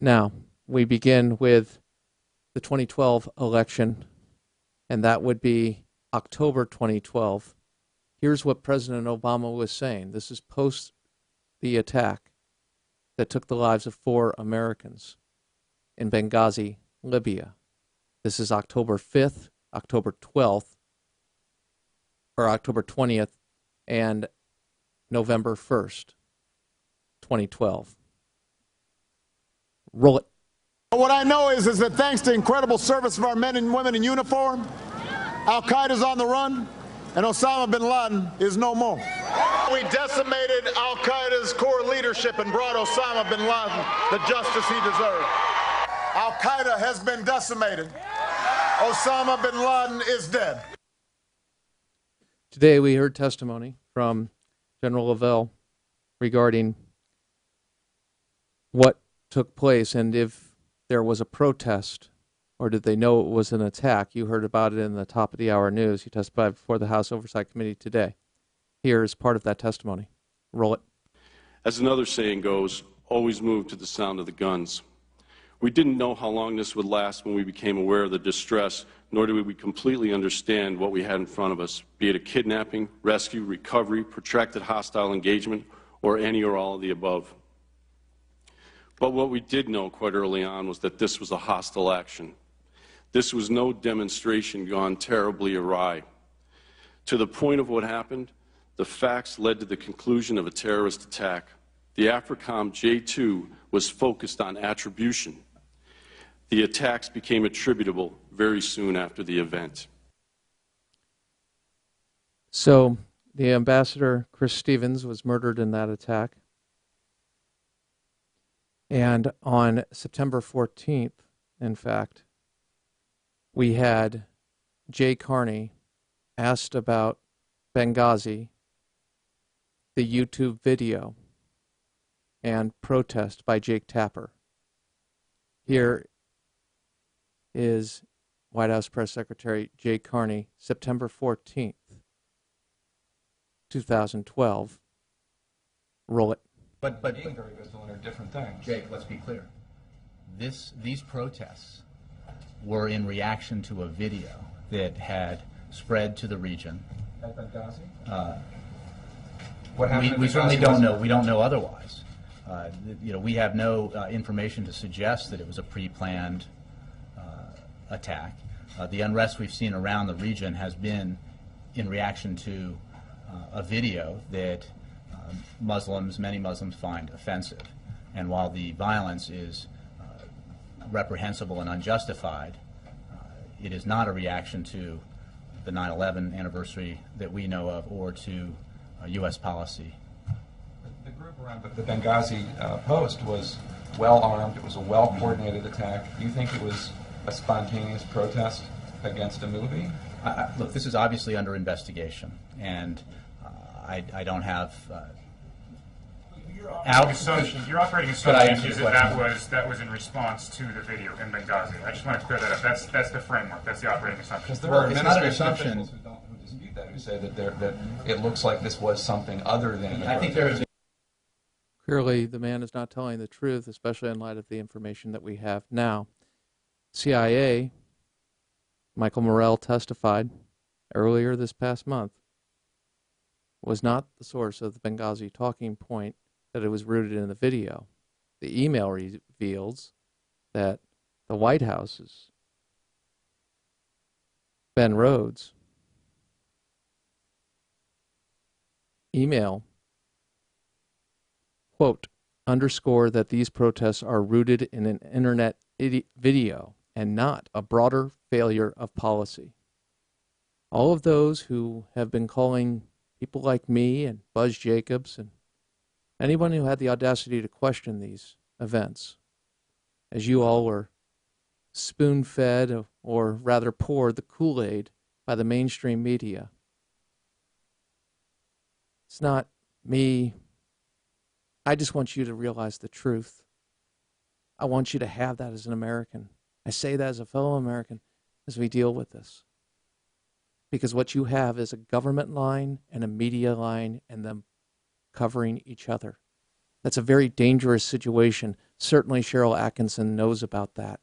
Now, we begin with the 2012 election, and that would be October 2012. Here's what President Obama was saying. This is post the attack that took the lives of 4 Americans in Benghazi, Libya. This is October 5th, October 12th, or October 20th, and November 1st, 2012. Roll it. What I know is that thanks to incredible service of our men and women in uniform, Al-Qaeda's on the run, and Osama bin Laden is no more. We decimated Al-Qaeda's core leadership and brought Osama bin Laden the justice he deserved. Al-Qaeda has been decimated. Osama bin Laden is dead. Today we heard testimony from General Lavelle regarding what took place and if there was a protest or did they know it was an attack. You heard about it in the top of the hour news. He testified before the House Oversight Committee today. Here is part of that testimony. Roll it. As another saying goes, always move to the sound of the guns. We didn't know how long this would last when we became aware of the distress, nor did we completely understand what we had in front of us, be it a kidnapping, rescue, recovery, protracted hostile engagement, or any or all of the above. But what we did know quite early on was that this was a hostile action. This was no demonstration gone terribly awry. To the point of what happened, the facts led to the conclusion of a terrorist attack. The AFRICOM J2 was focused on attribution. The attacks became attributable very soon after the event. So the Ambassador Chris Stevens was murdered in that attack. And on September 14th, in fact, we had Jay Carney asked about Benghazi, the YouTube video, and protest by Jake Tapper. Here is White House Press Secretary Jay Carney, September 14th, 2012. Roll it. But being very visible are different things. Jake, let's be clear. These protests were in reaction to a video that had spread to the region. At Benghazi? What happened? We certainly don't know. We don't know otherwise. We have no information to suggest that it was a pre-planned attack. The unrest we've seen around the region has been in reaction to a video that many Muslims find offensive. And while the violence is reprehensible and unjustified, it is not a reaction to the 9/11 anniversary that we know of or to U.S. policy. The group around the Benghazi post was well armed. It was a well coordinated attack. Do you think it was a spontaneous protest against a movie? Look, this is obviously under investigation, and I don't have Your operating assumption is that was in response to the video in Benghazi. I just want to clear that up. That's the framework. That's the operating assumption. Well, it's not an assumption. Who dispute that, who say that it looks like this was something other than. I think there is. Clearly, the man is not telling the truth, especially in light of the information that we have now. CIA, Michael Morrell testified earlier this past month, was not the source of the Benghazi talking point, that it was rooted in the video. The email reveals that the White House's Ben Rhodes email, quote, underscore that these protests are rooted in an internet video and not a broader failure of policy. All of those who have been calling people like me and Buzz Jacobs and anyone who had the audacity to question these events, as you all were spoon-fed or rather poured the Kool-Aid by the mainstream media. It's not me. I just want you to realize the truth. I want you to have that as an American. I say that as a fellow American as we deal with this. Because what you have is a government line and a media line and them covering each other. That's a very dangerous situation, Certainly Cheryl Atkinson knows about that.